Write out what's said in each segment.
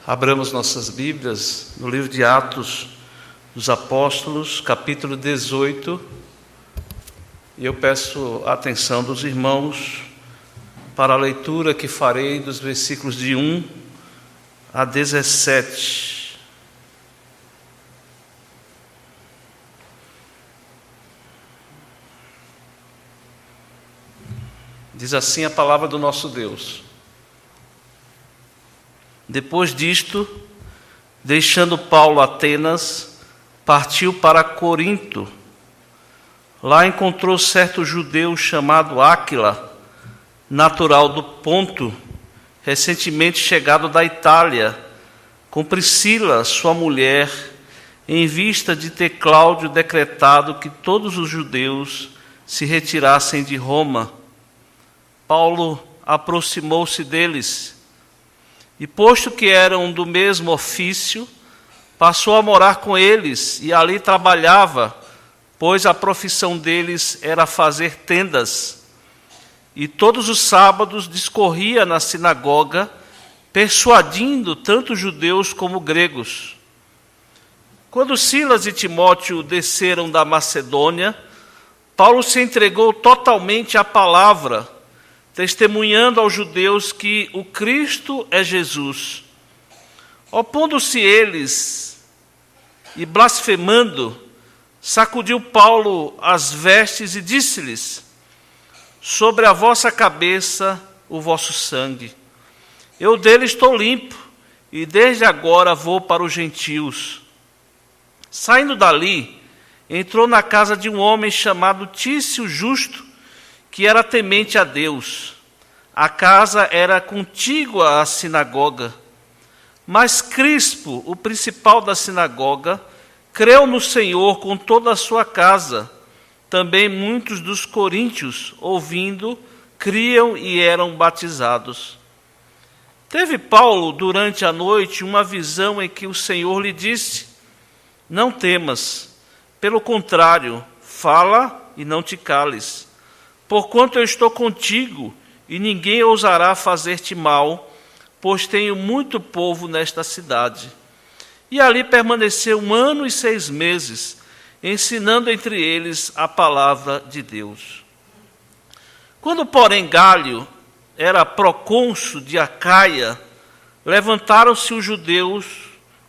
Abramos nossas Bíblias no livro de Atos dos Apóstolos, capítulo 18. E eu peço a atenção dos irmãos para a leitura que farei dos versículos de 1 a 17. Diz assim a palavra do nosso Deus. Depois disto, deixando Paulo Atenas, partiu para Corinto. Lá encontrou certo judeu chamado Áquila, natural do Ponto, recentemente chegado da Itália, com Priscila, sua mulher, em vista de ter Cláudio decretado que todos os judeus se retirassem de Roma. Paulo aproximou-se deles e, posto que eram do mesmo ofício, passou a morar com eles e ali trabalhava, pois a profissão deles era fazer tendas. E todos os sábados discorria na sinagoga, persuadindo tanto judeus como gregos. Quando Silas e Timóteo desceram da Macedônia, Paulo se entregou totalmente à palavra, testemunhando aos judeus que o Cristo é Jesus. Opondo-se eles e blasfemando, sacudiu Paulo as vestes e disse-lhes: sobre a vossa cabeça o vosso sangue. Eu dele estou limpo, e desde agora vou para os gentios. Saindo dali, entrou na casa de um homem chamado Tício Justo, que era temente a Deus. A casa era contígua à sinagoga. Mas Crispo, o principal da sinagoga, creu no Senhor com toda a sua casa. Também muitos dos coríntios, ouvindo, criam e eram batizados. Teve Paulo, durante a noite, uma visão em que o Senhor lhe disse: não temas, pelo contrário, fala e não te cales. Porquanto eu estou contigo, e ninguém ousará fazer-te mal, pois tenho muito povo nesta cidade. E ali permaneceu 1 ano e 6 meses, ensinando entre eles a palavra de Deus. Quando, porém, Gálio era procônsul de Acaia, levantaram-se os judeus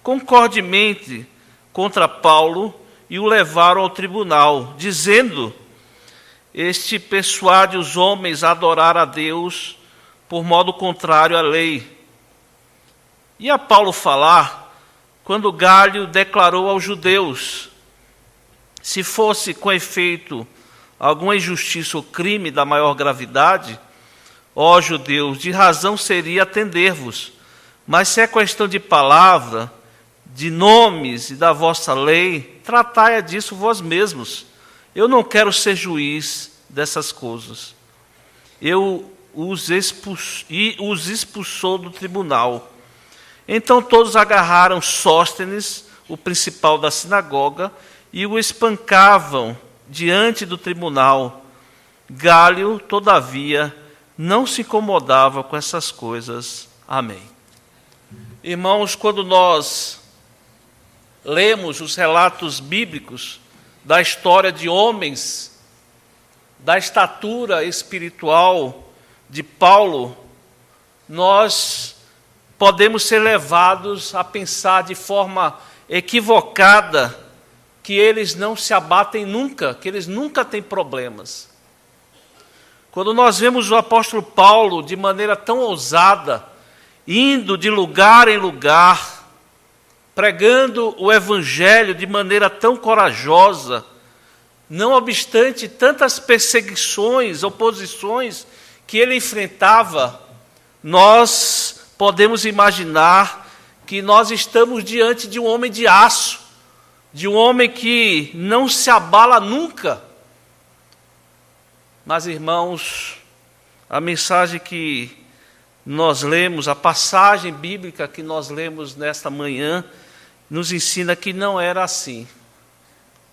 concordemente contra Paulo e o levaram ao tribunal, dizendo: este persuade os homens a adorar a Deus por modo contrário à lei. E a Paulo falar, quando Gálio declarou aos judeus: se fosse com efeito alguma injustiça ou crime da maior gravidade, ó judeus, de razão seria atender-vos. Mas se é questão de palavra, de nomes e da vossa lei, tratai disso vós mesmos. Eu não quero ser juiz dessas coisas. Eu os expulsou do tribunal. Então todos agarraram Sóstenes, o principal da sinagoga, e o espancavam diante do tribunal. Gálio, todavia, não se incomodava com essas coisas. Amém. Irmãos, quando nós lemos os relatos bíblicos da história de homens, da estatura espiritual de Paulo, nós podemos ser levados a pensar de forma equivocada que eles não se abatem nunca, que eles nunca têm problemas. Quando nós vemos o apóstolo Paulo de maneira tão ousada, indo de lugar em lugar, pregando o evangelho de maneira tão corajosa, não obstante tantas perseguições, oposições que ele enfrentava, nós podemos imaginar que nós estamos diante de um homem de aço, de um homem que não se abala nunca. Mas, irmãos, a mensagem que nós lemos, a passagem bíblica que nós lemos nesta manhã, nos ensina que não era assim.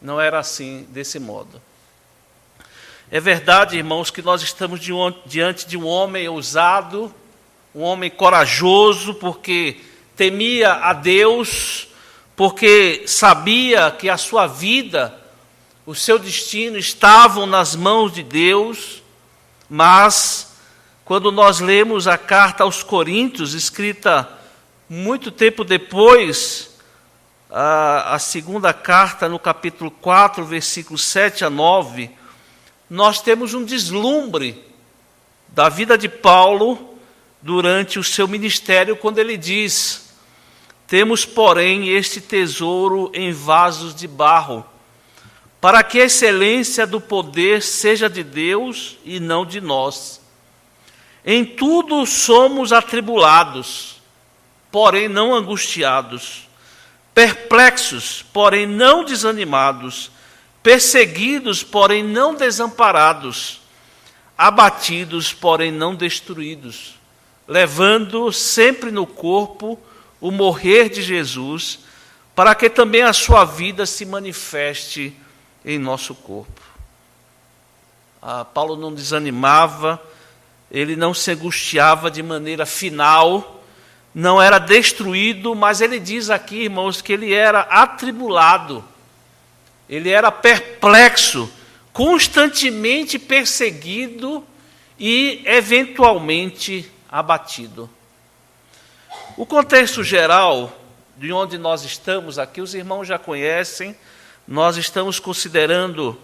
Não era assim, desse modo. É verdade, irmãos, que nós estamos diante de um homem ousado, um homem corajoso, porque temia a Deus, porque sabia que a sua vida, o seu destino estavam nas mãos de Deus. Mas, quando nós lemos a carta aos Coríntios, escrita muito tempo depois, a segunda carta, no capítulo 4, versículos 7 a 9, nós temos um deslumbre da vida de Paulo durante o seu ministério, quando ele diz: temos, porém, este tesouro em vasos de barro, para que a excelência do poder seja de Deus e não de nós. Em tudo somos atribulados, porém não angustiados, perplexos, porém não desanimados, perseguidos, porém não desamparados, abatidos, porém não destruídos, levando sempre no corpo o morrer de Jesus, para que também a sua vida se manifeste em nosso corpo. Paulo não desanimava, ele não se angustiava de maneira final, não era destruído, mas ele diz aqui, irmãos, que ele era atribulado, ele era perplexo, constantemente perseguido e eventualmente abatido. O contexto geral de onde nós estamos aqui, os irmãos já conhecem. Nós estamos considerando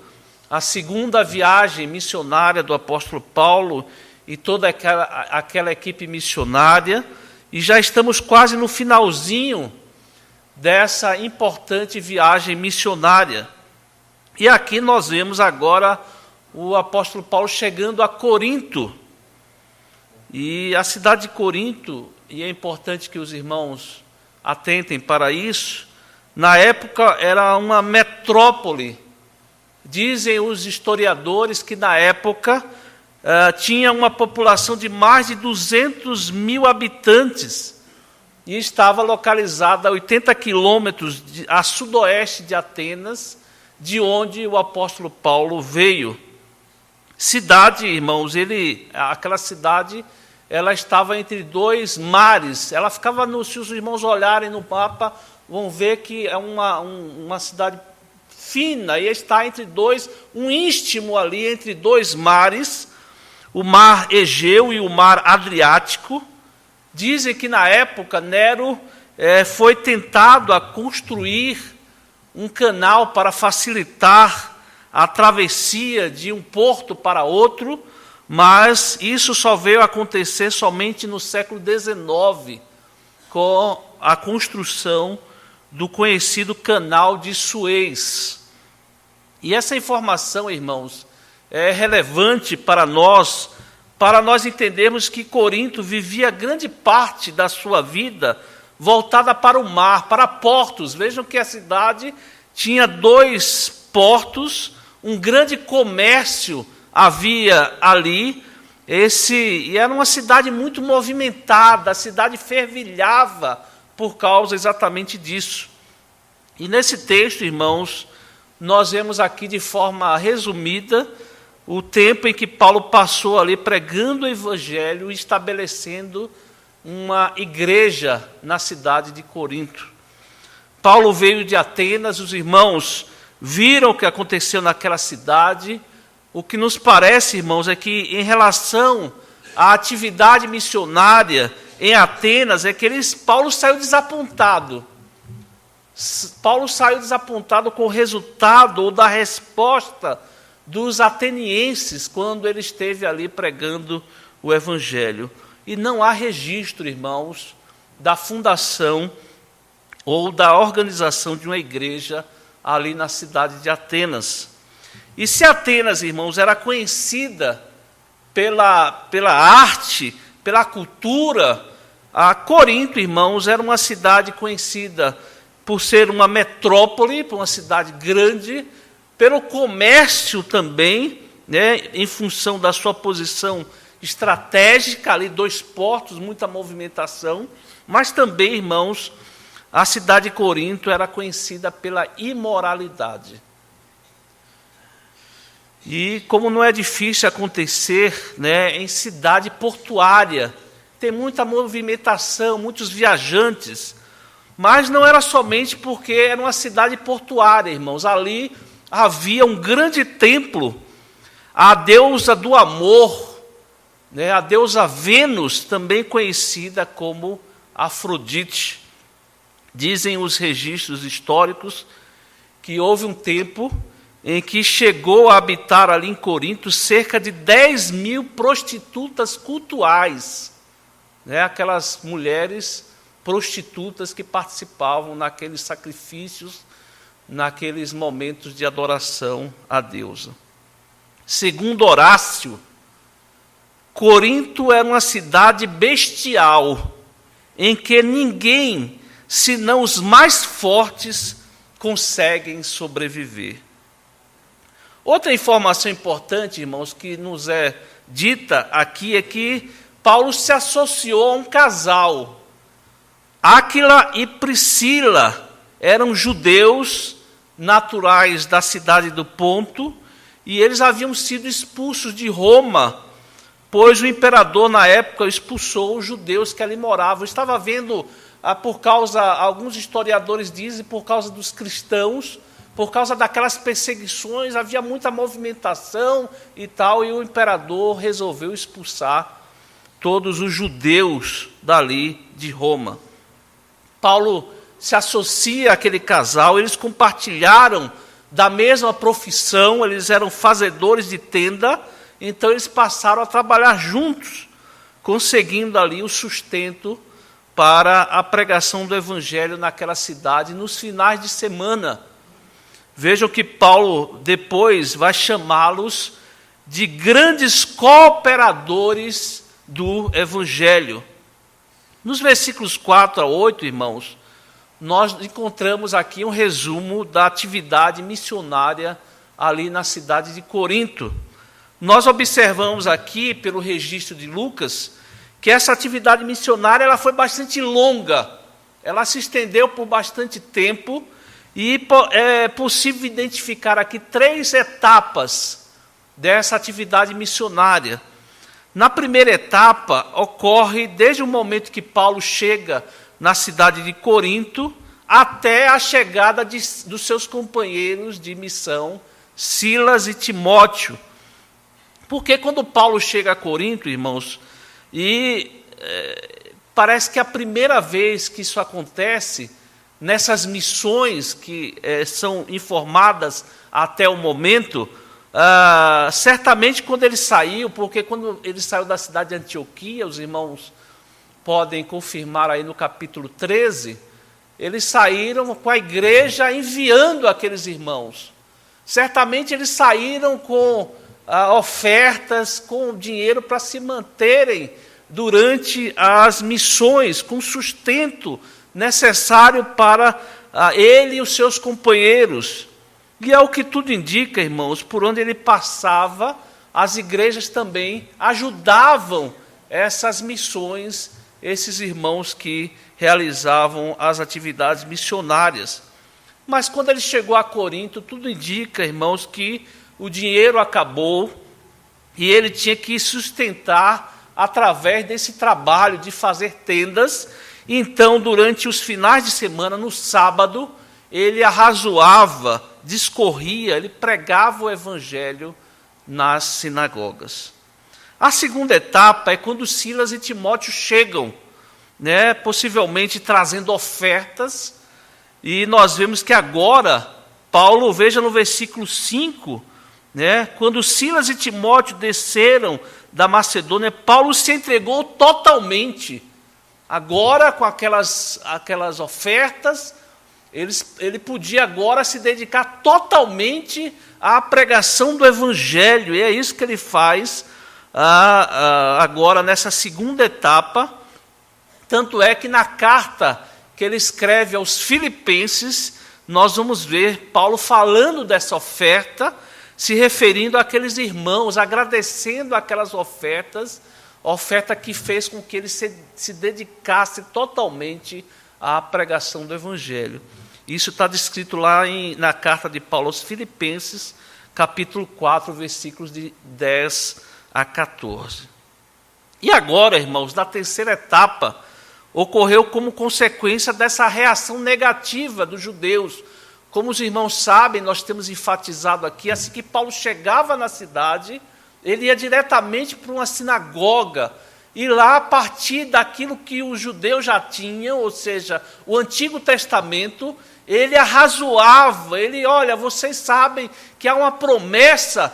a segunda viagem missionária do apóstolo Paulo e toda aquela equipe missionária, e já estamos quase no finalzinho dessa importante viagem missionária. E aqui nós vemos agora o apóstolo Paulo chegando a Corinto. E a cidade de Corinto, e é importante que os irmãos atentem para isso, na época era uma metrópole. Dizem os historiadores que na época tinha uma população de mais de 200 mil habitantes e estava localizada a 80 quilômetros a sudoeste de Atenas, de onde o apóstolo Paulo veio. Cidade, irmãos, aquela cidade, ela estava entre dois mares. Ela ficava, se os irmãos olharem no mapa, vão ver que é uma cidade fina, e está entre dois, um istmo ali entre dois mares, o mar Egeu e o mar Adriático. Dizem que na época Nero foi tentado a construir um canal para facilitar a travessia de um porto para outro, mas isso só veio a acontecer somente no século XIX, com a construção do conhecido canal de Suez. E essa informação, irmãos, é relevante para nós entendermos que Corinto vivia grande parte da sua vida voltada para o mar, para portos. Vejam que a cidade tinha 2 portos, um grande comércio havia ali, e era uma cidade muito movimentada, a cidade fervilhava por causa exatamente disso. E nesse texto, irmãos, nós vemos aqui de forma resumida o tempo em que Paulo passou ali pregando o evangelho e estabelecendo uma igreja na cidade de Corinto. Paulo veio de Atenas, os irmãos viram o que aconteceu naquela cidade. O que nos parece, irmãos, é que em relação à atividade missionária em Atenas, Paulo saiu desapontado. Paulo saiu desapontado com o resultado ou da resposta dos atenienses quando ele esteve ali pregando o evangelho. E não há registro, irmãos, da fundação ou da organização de uma igreja ali na cidade de Atenas. E se Atenas, irmãos, era conhecida pela arte, pela cultura, a Corinto, irmãos, era uma cidade conhecida por ser uma metrópole, por uma cidade grande, pelo comércio também, né, em função da sua posição estratégica, ali 2 portos, muita movimentação, mas também, irmãos, a cidade de Corinto era conhecida pela imoralidade. E como não é difícil acontecer, né, em cidade portuária, tem muita movimentação, muitos viajantes. Mas não era somente porque era uma cidade portuária, irmãos. Ali havia um grande templo, a deusa do amor, né? A deusa Vênus, também conhecida como Afrodite. Dizem os registros históricos que houve um tempo em que chegou a habitar ali em Corinto cerca de 10.000 prostitutas cultuais, né? Aquelas mulheres prostitutas que participavam naqueles sacrifícios, naqueles momentos de adoração à deusa. Segundo Horácio, Corinto era uma cidade bestial, em que ninguém, senão os mais fortes, conseguem sobreviver. Outra informação importante, irmãos, que nos é dita aqui é que Paulo se associou a um casal. Áquila e Priscila eram judeus naturais da cidade do Ponto, e eles haviam sido expulsos de Roma, pois o imperador, na época, expulsou os judeus que ali moravam. Estava havendo, alguns historiadores dizem, por causa dos cristãos, por causa daquelas perseguições, havia muita movimentação e tal, e o imperador resolveu expulsar todos os judeus dali de Roma. Paulo se associa àquele casal, eles compartilharam da mesma profissão, eles eram fazedores de tenda, então eles passaram a trabalhar juntos, conseguindo ali o sustento para a pregação do evangelho naquela cidade nos finais de semana. Vejam que Paulo depois vai chamá-los de grandes cooperadores do evangelho. Nos versículos 4 a 8, irmãos, nós encontramos aqui um resumo da atividade missionária ali na cidade de Corinto. Nós observamos aqui, pelo registro de Lucas, que essa atividade missionária ela foi bastante longa, ela se estendeu por bastante tempo, e é possível identificar aqui 3 etapas dessa atividade missionária. Na primeira etapa, ocorre desde o momento que Paulo chega na cidade de Corinto até a chegada dos seus companheiros de missão, Silas e Timóteo. Porque quando Paulo chega a Corinto, irmãos, parece que a primeira vez que isso acontece, nessas missões que são informadas até o momento, certamente quando ele saiu, porque quando ele saiu da cidade de Antioquia, os irmãos podem confirmar aí no capítulo 13, eles saíram com a igreja enviando aqueles irmãos. Certamente eles saíram com ofertas, com dinheiro para se manterem durante as missões, com sustento necessário para ele e os seus companheiros. E é o que tudo indica, irmãos, por onde ele passava, as igrejas também ajudavam essas missões, esses irmãos que realizavam as atividades missionárias. Mas quando ele chegou a Corinto, tudo indica, irmãos, que o dinheiro acabou e ele tinha que sustentar através desse trabalho de fazer tendas. Então, durante os finais de semana, no sábado, ele arrazoava, discorria, ele pregava o evangelho nas sinagogas. A segunda etapa é quando Silas e Timóteo chegam, né, possivelmente trazendo ofertas, e nós vemos que agora, Paulo, veja no versículo 5, né, quando Silas e Timóteo desceram da Macedônia, Paulo se entregou totalmente. Agora, com aquelas ofertas, ele podia agora se dedicar totalmente à pregação do evangelho, e é isso que ele faz agora nessa segunda etapa. Tanto é que na carta que ele escreve aos Filipenses, nós vamos ver Paulo falando dessa oferta, se referindo àqueles irmãos, agradecendo aquelas ofertas, oferta que fez com que ele se dedicasse totalmente à pregação do evangelho. Isso está descrito lá na carta de Paulo aos Filipenses, capítulo 4, versículos de 10 a 14. E agora, irmãos, na terceira etapa, ocorreu como consequência dessa reação negativa dos judeus. Como os irmãos sabem, nós temos enfatizado aqui, assim que Paulo chegava na cidade, ele ia diretamente para uma sinagoga, e lá, a partir daquilo que os judeus já tinham, ou seja, o Antigo Testamento, ele arrazoava, olha, vocês sabem que há uma promessa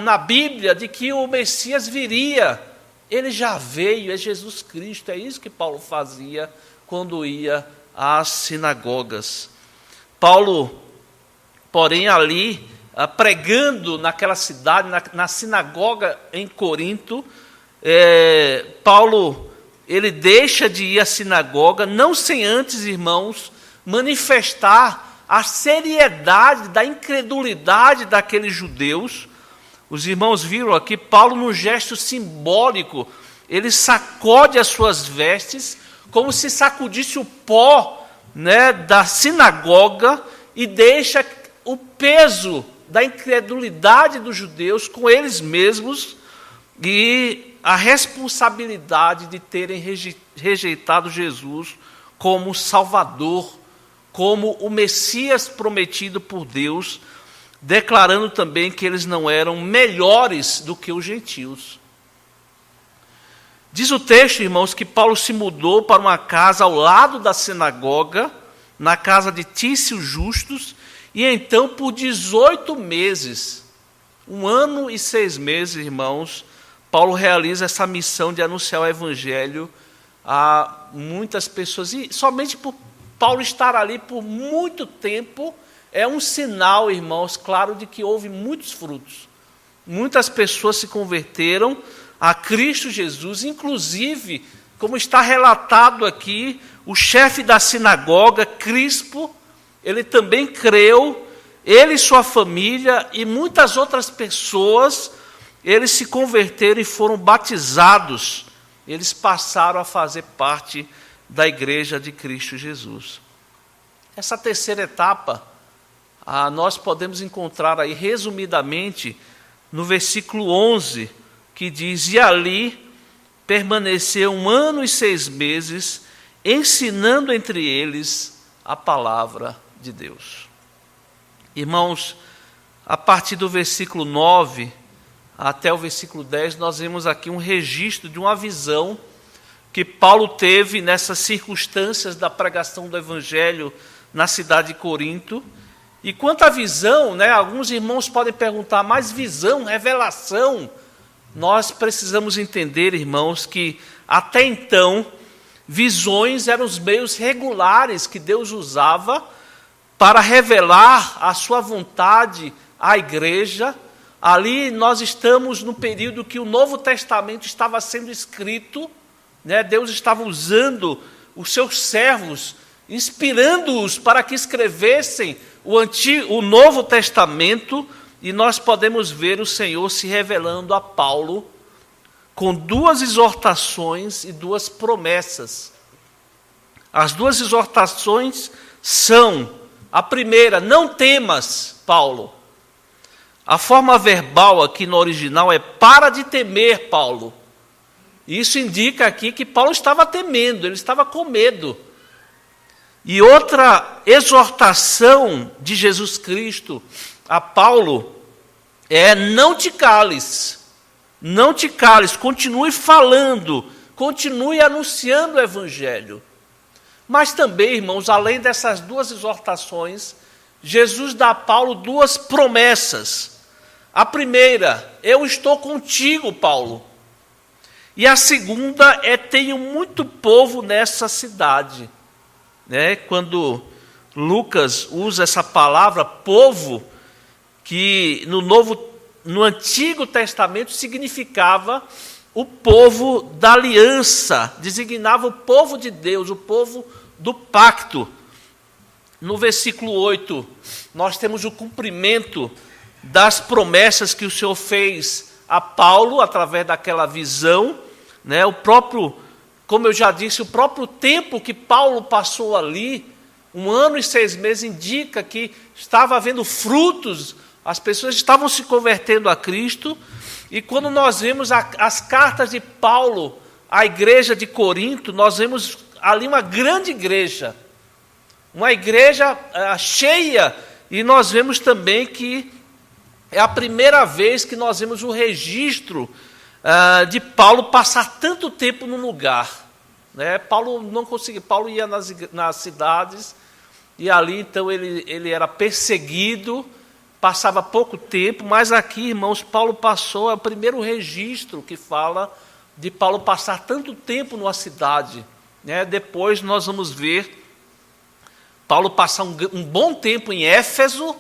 na Bíblia de que o Messias viria. Ele já veio, é Jesus Cristo. É isso que Paulo fazia quando ia às sinagogas. Paulo, porém, ali, pregando naquela cidade, na sinagoga em Corinto, Paulo, ele deixa de ir à sinagoga, não sem antes, irmãos, manifestar a seriedade da incredulidade daqueles judeus. Os irmãos viram aqui, Paulo, num gesto simbólico, ele sacode as suas vestes, como se sacudisse o pó, da sinagoga, e deixa o peso da incredulidade dos judeus com eles mesmos, e a responsabilidade de terem rejeitado Jesus como Salvador, como o Messias prometido por Deus, declarando também que eles não eram melhores do que os gentios. Diz o texto, irmãos, que Paulo se mudou para uma casa ao lado da sinagoga, na casa de Tício Justus, e então por 18 meses, 1 ano e 6 meses, irmãos, Paulo realiza essa missão de anunciar o Evangelho a muitas pessoas. E somente por Paulo estar ali por muito tempo é um sinal, irmãos, claro, de que houve muitos frutos. Muitas pessoas se converteram a Cristo Jesus, inclusive, como está relatado aqui, o chefe da sinagoga, Crispo, ele também creu, ele e sua família e muitas outras pessoas, eles se converteram e foram batizados. Eles passaram a fazer parte da igreja de Cristo Jesus. Essa terceira etapa, nós podemos encontrar aí, resumidamente, no versículo 11, que diz: e ali permaneceu 1 ano e 6 meses, ensinando entre eles a palavra de Deus. Irmãos, a partir do versículo 9 até o versículo 10, nós vemos aqui um registro de uma visão que Paulo teve nessas circunstâncias da pregação do Evangelho na cidade de Corinto. E quanto à visão, alguns irmãos podem perguntar, mas visão, revelação? Nós precisamos entender, irmãos, que até então, visões eram os meios regulares que Deus usava para revelar a sua vontade à igreja. Ali nós estamos no período que o Novo Testamento estava sendo escrito, Deus estava usando os seus servos, inspirando-os para que escrevessem o Novo Testamento, e nós podemos ver o Senhor se revelando a Paulo com 2 exortações e 2 promessas. As 2 exortações são: a primeira, não temas, Paulo. A forma verbal aqui no original é para de temer, Paulo. Isso indica aqui que Paulo estava temendo, ele estava com medo. E outra exortação de Jesus Cristo a Paulo é: não te cales, continue falando, continue anunciando o Evangelho. Mas também, irmãos, além dessas 2 exortações, Jesus dá a Paulo 2 promessas. A primeira: eu estou contigo, Paulo. E a segunda é: tenho muito povo nessa cidade. Quando Lucas usa essa palavra povo, que no Antigo Testamento significava o povo da aliança, designava o povo de Deus, o povo do pacto. No versículo 8, nós temos o cumprimento das promessas que o Senhor fez a Paulo através daquela visão, o próprio, como eu já disse, o próprio tempo que Paulo passou ali, 1 ano e 6 meses, indica que estava havendo frutos, as pessoas estavam se convertendo a Cristo. E quando nós vemos as cartas de Paulo à igreja de Corinto, nós vemos ali uma grande igreja, uma igreja cheia, e nós vemos também que é a primeira vez que nós vemos o registro de Paulo passar tanto tempo num lugar. Né? Paulo não conseguia, Paulo ia nas cidades, e ali então ele era perseguido, passava pouco tempo, mas aqui, irmãos, Paulo passou, é o primeiro registro que fala de Paulo passar tanto tempo numa cidade. Né? Depois nós vamos ver Paulo passar um bom tempo em Éfeso,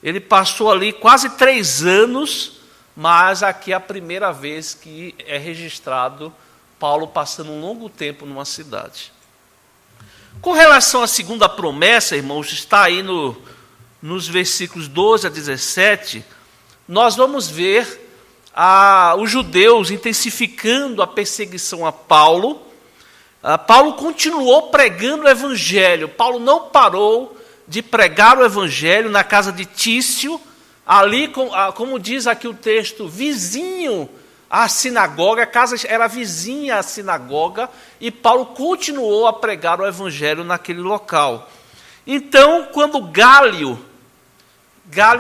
ele passou ali quase 3 anos, mas aqui é a primeira vez que é registrado Paulo passando um longo tempo numa cidade. Com relação à segunda promessa, irmãos, está aí nos versículos 12 a 17, nós vamos ver os judeus intensificando a perseguição a Paulo. Paulo continuou pregando o evangelho. Paulo não parou de pregar o evangelho na casa de Tício, ali, como diz aqui o texto, vizinho à sinagoga, a casa era vizinha à sinagoga, e Paulo continuou a pregar o evangelho naquele local. Então, quando Gálio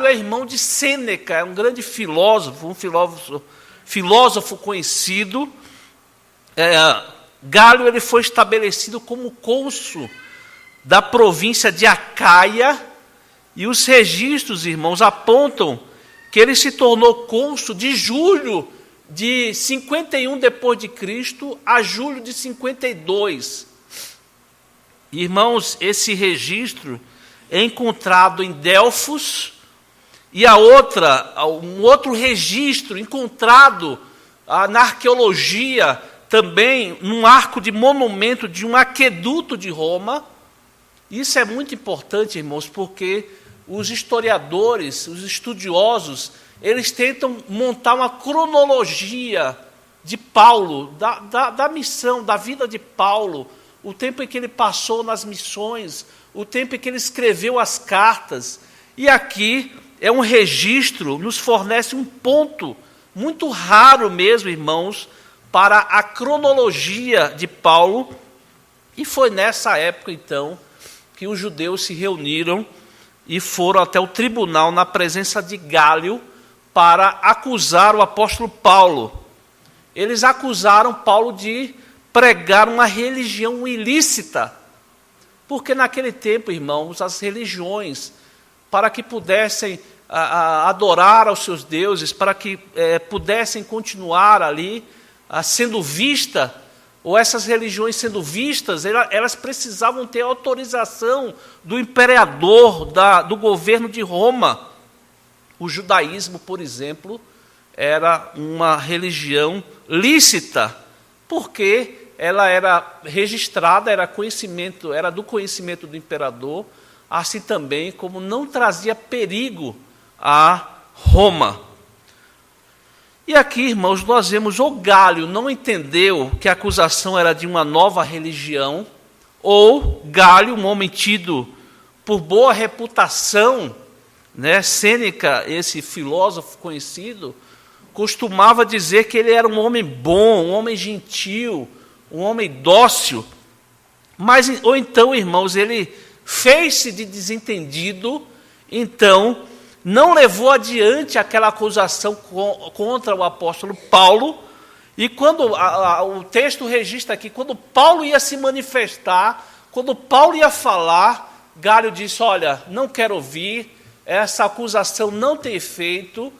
é irmão de Sêneca, é um grande filósofo, filósofo conhecido. Gálio ele foi estabelecido como cônsul da província de Acaia, e os registros, irmãos, apontam que ele se tornou cônsul de julho de 51 depois de Cristo a julho de 52. Irmãos, esse registro é encontrado em Delfos, e um outro registro encontrado na arqueologia, também num arco de monumento de um aqueduto de Roma. Isso é muito importante, irmãos, porque os historiadores, os estudiosos, eles tentam montar uma cronologia de Paulo, da missão, da vida de Paulo, o tempo em que ele passou nas missões, o tempo em que ele escreveu as cartas. E aqui é um registro, nos fornece um ponto muito raro mesmo, irmãos, para a cronologia de Paulo. E foi nessa época, então, que os judeus se reuniram e foram até o tribunal na presença de Gálio para acusar o apóstolo Paulo. Eles acusaram Paulo de pregar uma religião ilícita, porque naquele tempo, irmãos, as religiões, para que pudessem adorar aos seus deuses, para que pudessem continuar ali sendo vista, ou essas religiões sendo vistas, elas precisavam ter autorização do imperador, do governo de Roma. O judaísmo, por exemplo, era uma religião lícita, porque ela era registrada, era do conhecimento do imperador, assim também como não trazia perigo a Roma. E aqui, irmãos, nós vemos o Gálio não entendeu que a acusação era de uma nova religião, ou Gálio, um homem tido por boa reputação, né? Sêneca, esse filósofo conhecido, costumava dizer que ele era um homem bom, um homem gentil, um homem dócil. Ou então, irmãos, ele fez-se de desentendido, então não levou adiante aquela acusação contra o apóstolo Paulo. E quando o texto registra aqui, quando Paulo ia se manifestar, quando Paulo ia falar, Gálio disse: olha, não quero ouvir, essa acusação não tem efeito,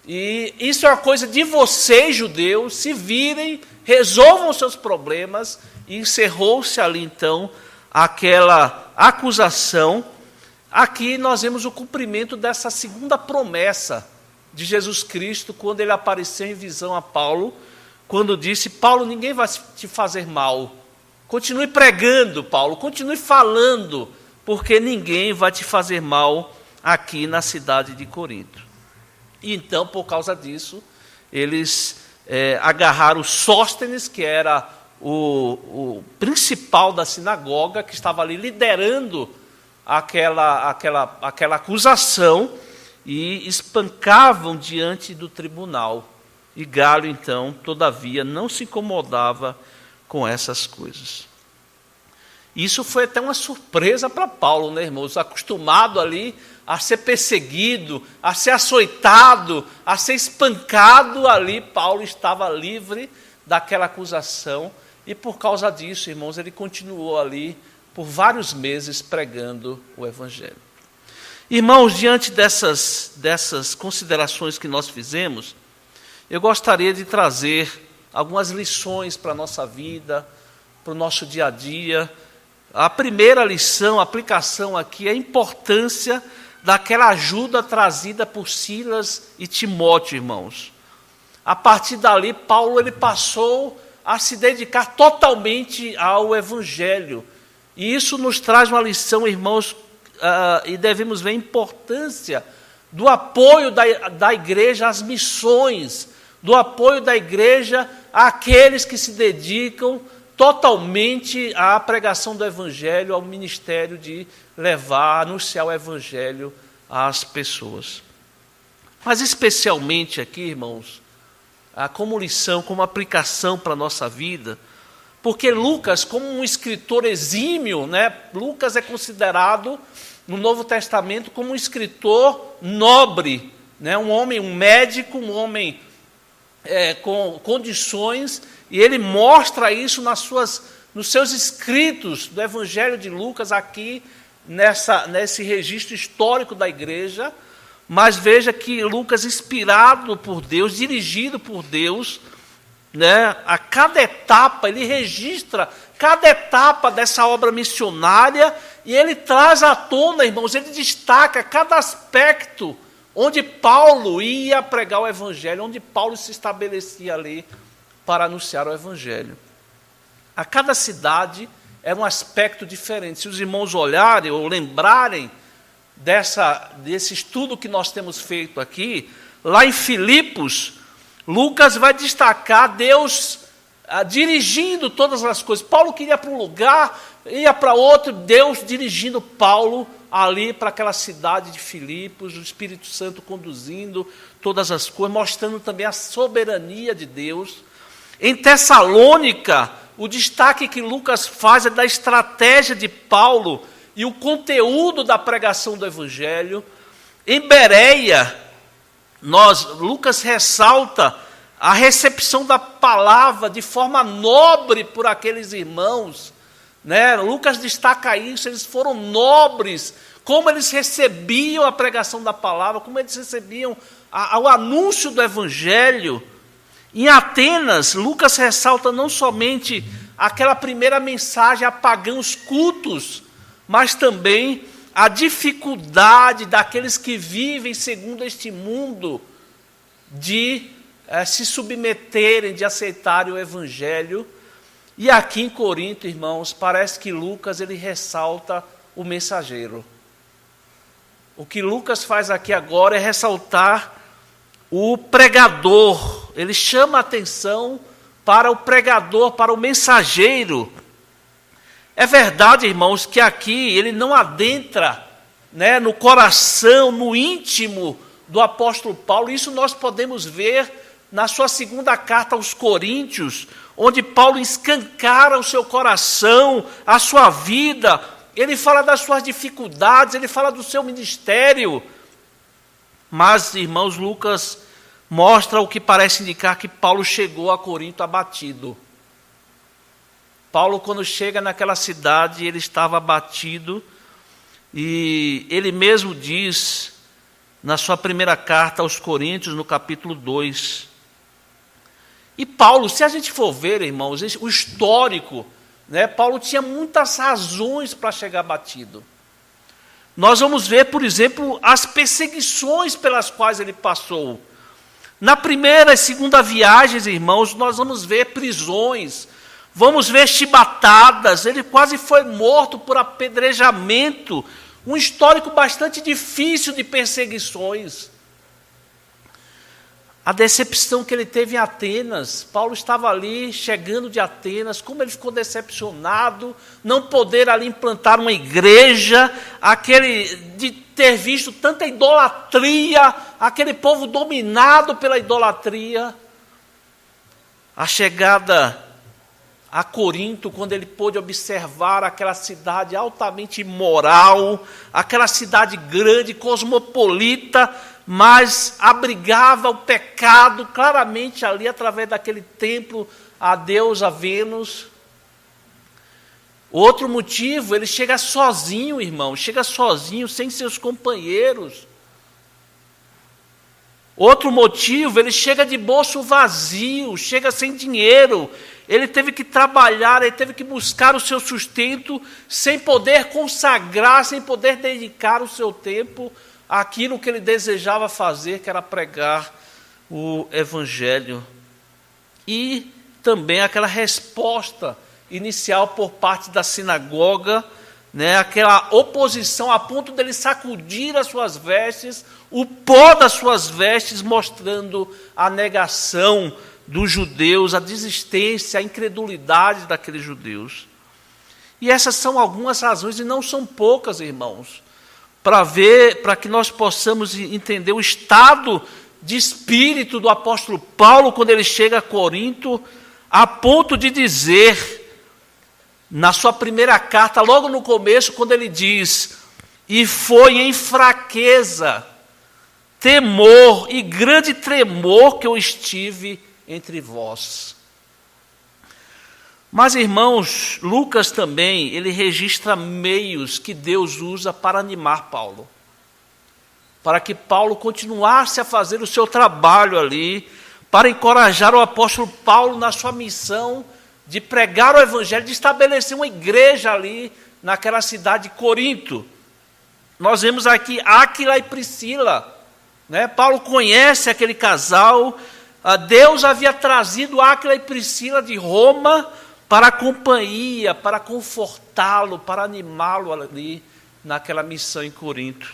e isso é uma coisa de vocês, judeus, se virem, resolvam seus problemas. E encerrou-se ali então aquela acusação. Aqui nós vemos o cumprimento dessa segunda promessa de Jesus Cristo, quando ele apareceu em visão a Paulo, quando disse: Paulo, ninguém vai te fazer mal. Continue pregando, Paulo, continue falando, porque ninguém vai te fazer mal aqui na cidade de Corinto. E então, por causa disso, eles agarraram Sóstenes, que era o principal da sinagoga, que estava ali liderando aquela acusação, e espancavam diante do tribunal. E Galho, então, todavia, não se incomodava com essas coisas. Isso foi até uma surpresa para Paulo, né, irmãos? Acostumado ali a ser perseguido, a ser açoitado, a ser espancado ali, Paulo estava livre daquela acusação. E por causa disso, irmãos, ele continuou ali por vários meses pregando o Evangelho. Irmãos, diante dessas considerações que nós fizemos, eu gostaria de trazer algumas lições para a nossa vida, para o nosso dia a dia. A primeira lição, a aplicação aqui, é a importância daquela ajuda trazida por Silas e Timóteo, irmãos. A partir dali, Paulo ele passou a se dedicar totalmente ao Evangelho. E isso nos traz uma lição, irmãos, e devemos ver a importância do apoio da igreja às missões, do apoio da igreja àqueles que se dedicam totalmente à pregação do Evangelho, ao ministério de levar, anunciar o Evangelho às pessoas. Mas especialmente aqui, irmãos, como lição, como aplicação para a nossa vida, porque Lucas, como um escritor exímio, né, Lucas é considerado no Novo Testamento como um escritor nobre, né, um homem, um médico, um homem com condições, e ele mostra isso nos seus escritos do Evangelho de Lucas, aqui nesse registro histórico da igreja. Mas veja que Lucas, inspirado por Deus, dirigido por Deus, né, a cada etapa, ele registra cada etapa dessa obra missionária, e ele traz à tona, irmãos, ele destaca cada aspecto onde Paulo ia pregar o Evangelho, onde Paulo se estabelecia ali para anunciar o Evangelho. A cada cidade era um aspecto diferente. Se os irmãos olharem ou lembrarem desse estudo que nós temos feito aqui, lá em Filipos, Lucas vai destacar Deus dirigindo todas as coisas. Paulo queria ir para um lugar, ia para outro, Deus dirigindo Paulo ali para aquela cidade de Filipos, o Espírito Santo conduzindo todas as coisas, mostrando também a soberania de Deus. Em Tessalônica, o destaque que Lucas faz é da estratégia de Paulo e o conteúdo da pregação do Evangelho. Em Bereia, Lucas ressalta a recepção da palavra de forma nobre por aqueles irmãos, né? Lucas destaca isso, eles foram nobres, como eles recebiam a pregação da palavra, como eles recebiam o anúncio do Evangelho. Em Atenas, Lucas ressalta não somente aquela primeira mensagem a pagãos cultos, mas também a dificuldade daqueles que vivem segundo este mundo de se submeterem, de aceitarem o Evangelho. E aqui em Corinto, irmãos, parece que Lucas ele ressalta o mensageiro. O que Lucas faz aqui agora é ressaltar o pregador. Ele chama a atenção para o pregador, para o mensageiro. É verdade, irmãos, que aqui ele não adentra, né, no coração, no íntimo do apóstolo Paulo. Isso nós podemos ver na sua segunda carta aos Coríntios, onde Paulo escancara o seu coração, a sua vida. Ele fala das suas dificuldades, ele fala do seu ministério. Mas, irmãos, Lucas mostra o que parece indicar que Paulo chegou a Corinto abatido. Paulo, quando chega naquela cidade, ele estava abatido, e ele mesmo diz, na sua primeira carta aos Coríntios, no capítulo 2. E Paulo, se a gente for ver, irmãos, o histórico, né, Paulo tinha muitas razões para chegar abatido. Nós vamos ver, por exemplo, as perseguições pelas quais ele passou. Na primeira e segunda viagens, irmãos, nós vamos ver prisões, vamos ver chibatadas, ele quase foi morto por apedrejamento, um histórico bastante difícil de perseguições. A decepção que ele teve em Atenas, Paulo estava ali, chegando de Atenas, como ele ficou decepcionado, não poder ali implantar uma igreja, de ter visto tanta idolatria, aquele povo dominado pela idolatria. A chegada a Corinto, quando ele pôde observar aquela cidade altamente imoral, aquela cidade grande, cosmopolita, mas abrigava o pecado claramente ali através daquele templo a Deus, a Vênus. Outro motivo, ele chega sozinho, irmão, chega sozinho, sem seus companheiros. Outro motivo, ele chega de bolso vazio, chega sem dinheiro. Ele teve que trabalhar, ele teve que buscar o seu sustento, sem poder consagrar, sem poder dedicar o seu tempo àquilo que ele desejava fazer, que era pregar o Evangelho. E também aquela resposta inicial por parte da sinagoga, né, aquela oposição a ponto dele sacudir as suas vestes, o pó das suas vestes, mostrando a negação dos judeus, a desistência, a incredulidade daqueles judeus. E essas são algumas razões, e não são poucas, irmãos, para que nós possamos entender o estado de espírito do apóstolo Paulo quando ele chega a Corinto, a ponto de dizer, na sua primeira carta, logo no começo, quando ele diz: e foi em fraqueza, temor e grande tremor que eu estive entre vós. Mas, irmãos, Lucas também, ele registra meios que Deus usa para animar Paulo, para que Paulo continuasse a fazer o seu trabalho ali, para encorajar o apóstolo Paulo na sua missão de pregar o Evangelho, de estabelecer uma igreja ali naquela cidade de Corinto. Nós vemos aqui Áquila e Priscila, né? Paulo conhece aquele casal. Deus havia trazido Áquila e Priscila de Roma para a companhia, para confortá-lo, para animá-lo ali naquela missão em Corinto.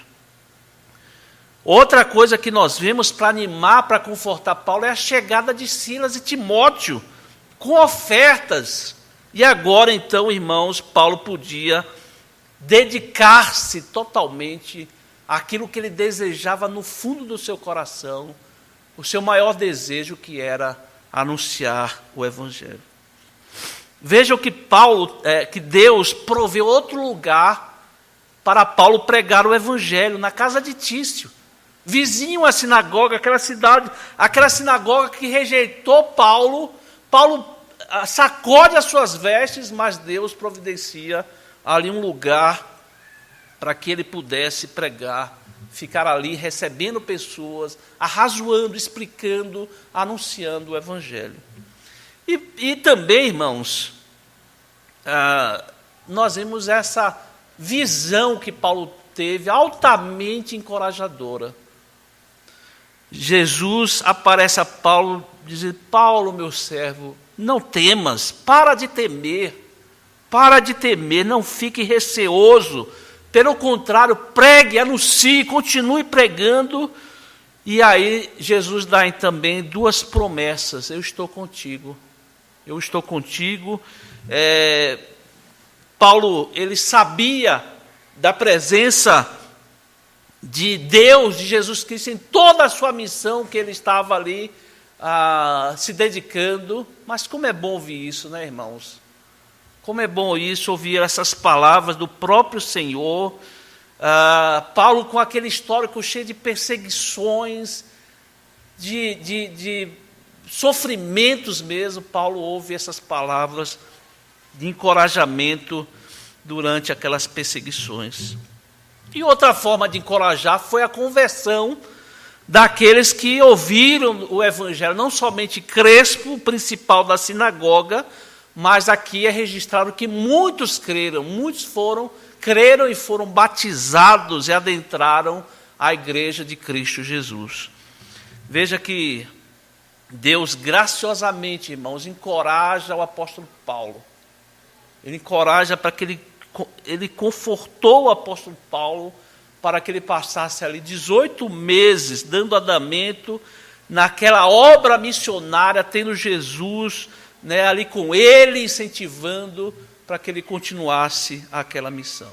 Outra coisa que nós vemos para animar, para confortar Paulo, é a chegada de Silas e Timóteo, com ofertas. E agora, então, irmãos, Paulo podia dedicar-se totalmente àquilo que ele desejava no fundo do seu coração, o seu maior desejo, que era anunciar o Evangelho. Vejam que que Deus proveu outro lugar para Paulo pregar o Evangelho, na casa de Tício, vizinho à sinagoga, aquela sinagoga que rejeitou Paulo. Paulo sacode as suas vestes, mas Deus providencia ali um lugar para que ele pudesse pregar, ficar ali recebendo pessoas, arrazoando, explicando, anunciando o Evangelho. E também, irmãos, nós vemos essa visão que Paulo teve, altamente encorajadora. Jesus aparece a Paulo, diz: Paulo, meu servo, não temas, para de temer, não fique receoso, pelo contrário, pregue, anuncie, continue pregando. E aí Jesus dá também duas promessas: eu estou contigo. Paulo, ele sabia da presença de Deus, de Jesus Cristo, em toda a sua missão que ele estava ali se dedicando. Mas como é bom ouvir isso, né, irmãos? Como é bom isso, ouvir essas palavras do próprio Senhor. Paulo, com aquele histórico cheio de perseguições, de sofrimentos mesmo, Paulo ouve essas palavras de encorajamento durante aquelas perseguições. E outra forma de encorajar foi a conversão daqueles que ouviram o Evangelho, não somente Crespo, o principal da sinagoga, mas aqui é registrado que muitos creram, creram e foram batizados e adentraram a igreja de Cristo Jesus. Veja que Deus graciosamente, irmãos, encoraja o apóstolo Paulo. Ele encoraja para que ele confortou o apóstolo Paulo para que ele passasse ali 18 meses dando andamento naquela obra missionária, tendo Jesus, né, ali com ele, incentivando para que ele continuasse aquela missão.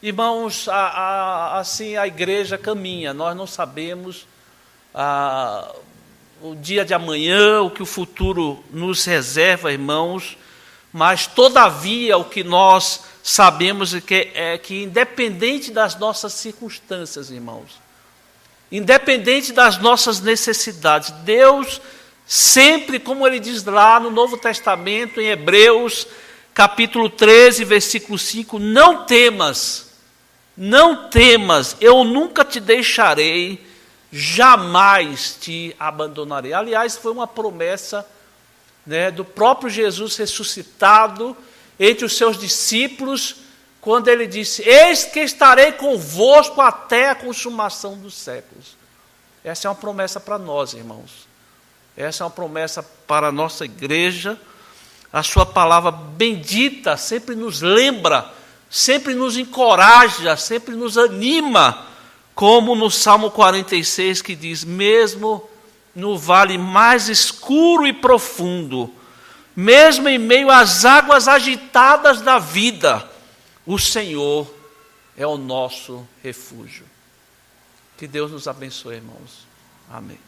Irmãos, assim a igreja caminha. Nós não sabemos o dia de amanhã, o que o futuro nos reserva, irmãos, mas, todavia, o que nós sabemos é que independente das nossas circunstâncias, irmãos, independente das nossas necessidades, Deus sempre, como Ele diz lá no Novo Testamento, em Hebreus, capítulo 13, versículo 5, não temas, eu nunca te deixarei, jamais te abandonarei. Aliás, foi uma promessa, né, do próprio Jesus ressuscitado entre os seus discípulos, quando ele disse: eis que estarei convosco até a consumação dos séculos. Essa é uma promessa para nós, irmãos. Essa é uma promessa para a nossa igreja. A sua palavra bendita sempre nos lembra, sempre nos encoraja, sempre nos anima, como no Salmo 46, que diz: mesmo no vale mais escuro e profundo, mesmo em meio às águas agitadas da vida, o Senhor é o nosso refúgio. Que Deus nos abençoe, irmãos. Amém.